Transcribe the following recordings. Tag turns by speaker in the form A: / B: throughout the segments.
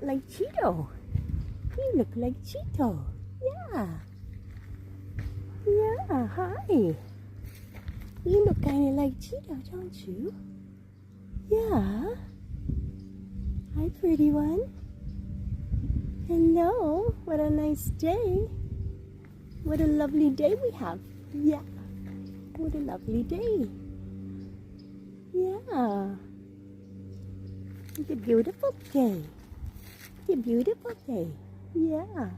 A: like Cheeto. You look like Cheeto. Yeah. Yeah, hi. You look kind of like Cheeto, don't you? Yeah. Hi, pretty one. Hello. What a nice day. What a lovely day we have. Yeah. What a lovely day. Yeah. It's a beautiful day. It's a beautiful day. Yeah.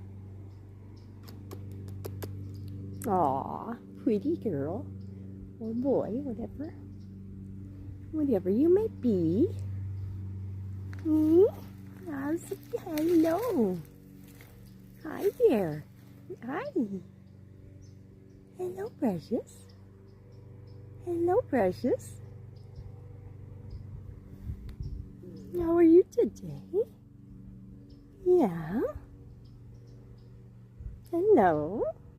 A: Aw, pretty girl. Or boy, whatever. Whatever you may be. Hello. Hi there. Hi. Hello, precious. Hello, precious. How are you today? Yeah. Hello.